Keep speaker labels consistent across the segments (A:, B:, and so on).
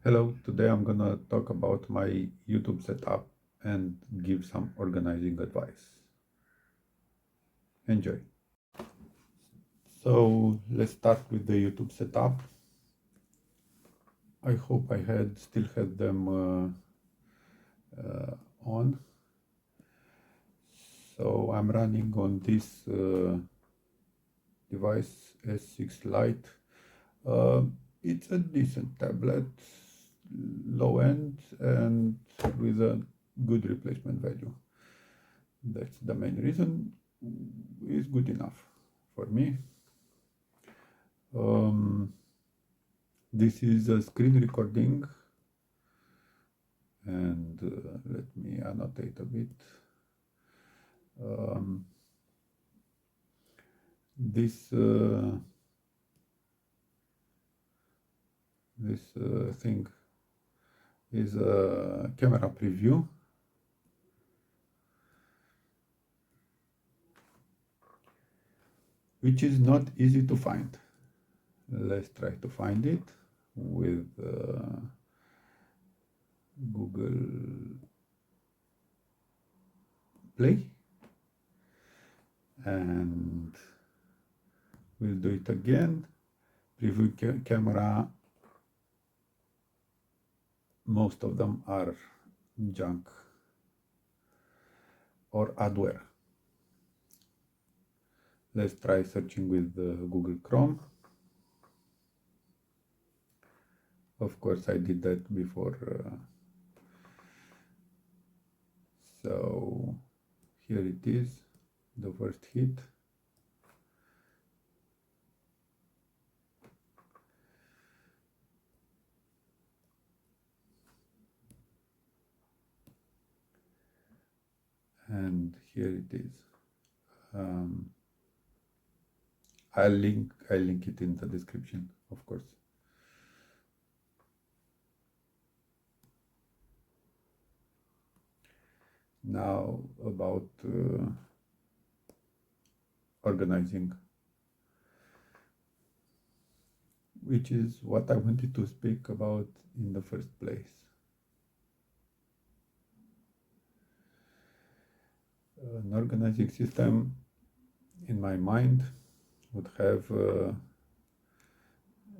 A: Hello, today I'm gonna talk about my YouTube setup and give some organizing advice. Enjoy. So let's start with the YouTube setup. I hope I still had them on. So I'm running on this device S6 Lite. It's a decent tablet, low end and with a good replacement value. That's the main reason. Is good enough for me. This is a screen recording, and let me annotate a bit. This thing is a camera preview. Which is not easy to find. Let's try to find it with Google Play, and we'll do it again. Preview camera. Most of them are junk or adware. Let's try searching with Google Chrome. Of course, I did that before. So here it is, the first hit. And here it is. I'll link it in the description, of course. Now about organizing, which is what I wanted to speak about in the first place. An organizing system, in my mind, would have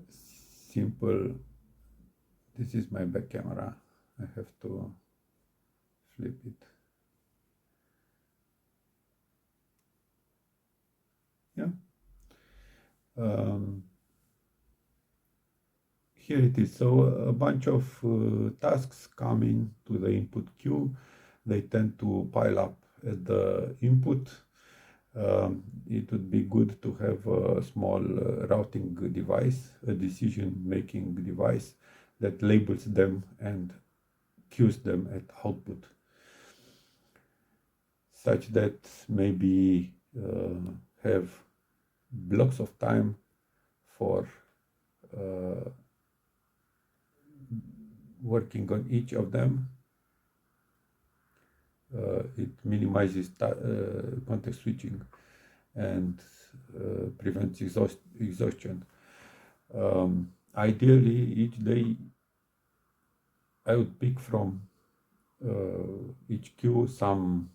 A: simple. This is my back camera. I have to flip it. Yeah. Here it is. So a bunch of tasks come into the input queue. They tend to pile up at the input. It would be good to have a small routing device, a decision-making device that labels them and queues them at output, such that maybe have blocks of time for working on each of them. It minimizes context switching and prevents exhaustion. Ideally, each day I would pick from each queue some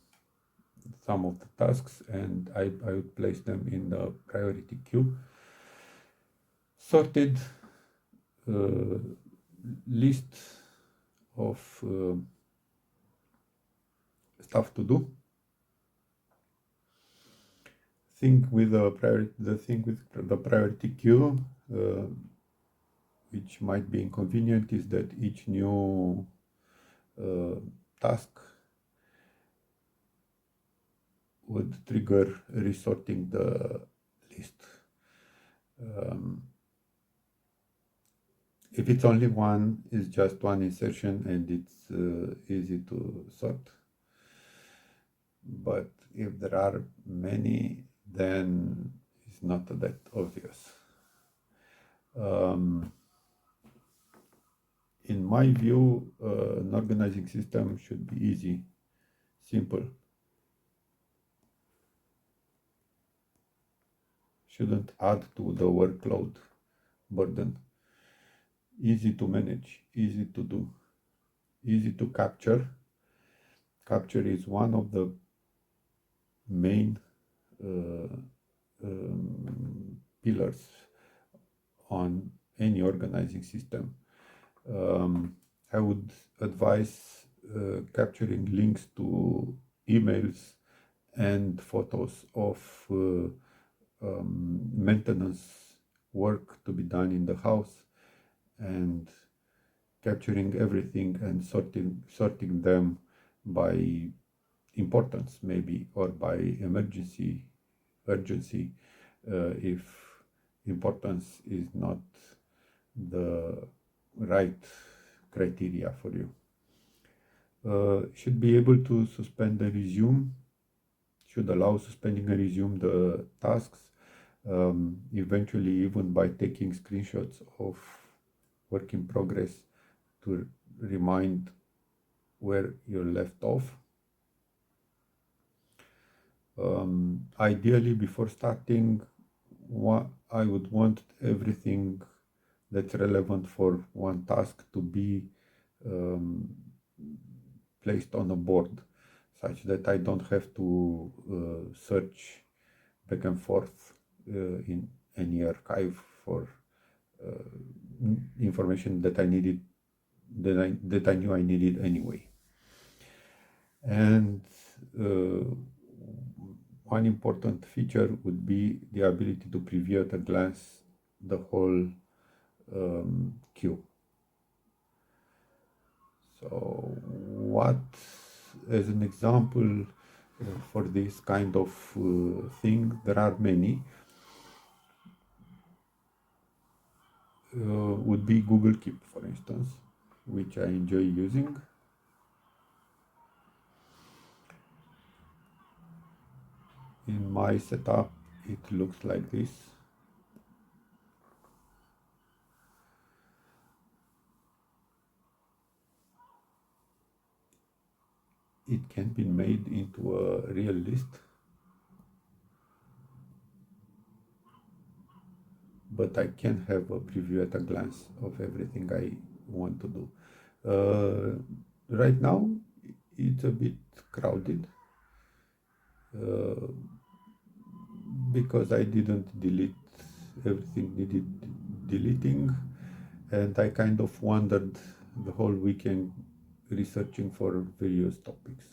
A: of the tasks, and I would place them in the priority queue. Sorted list of stuff to do. The thing with the priority queue, which might be inconvenient, is that each new task would trigger resorting the list. If it's only one, it's just one insertion and it's easy to sort. But if there are many, then it's not that obvious. In my view, an organizing system should be easy, simple. Shouldn't add to the workload burden. easy to manage, easy to do, easy to capture. Capture is one of the main uh, pillars on any organizing system. I would advise capturing links to emails and photos of maintenance work to be done in the house, and capturing everything and sorting them by importance maybe, or by urgency, if importance is not the right criteria for you. Should be able to suspend and resume, should allow suspending and resume the tasks, eventually even by taking screenshots of work in progress to remind where you're left off. Ideally, before starting, I would want everything that's relevant for one task to be um, placed on a board, such that I don't have to search back and forth in any archive for information that I needed, that I knew I needed anyway. And one important feature would be the ability to preview at a glance the whole queue. So what, as an example for this kind of thing, there are many, would be Google Keep, for instance, which I enjoy using. In my setup, it looks like this. It can be made into a real list, but I can have a preview at a glance of everything I want to do. Right now, it's a bit crowded because I didn't delete everything needed deleting, and I kind of wandered the whole weekend researching for various topics.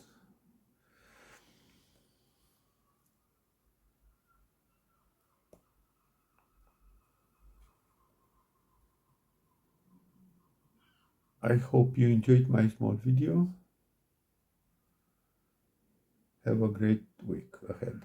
A: I hope you enjoyed my small video. Have a great week ahead.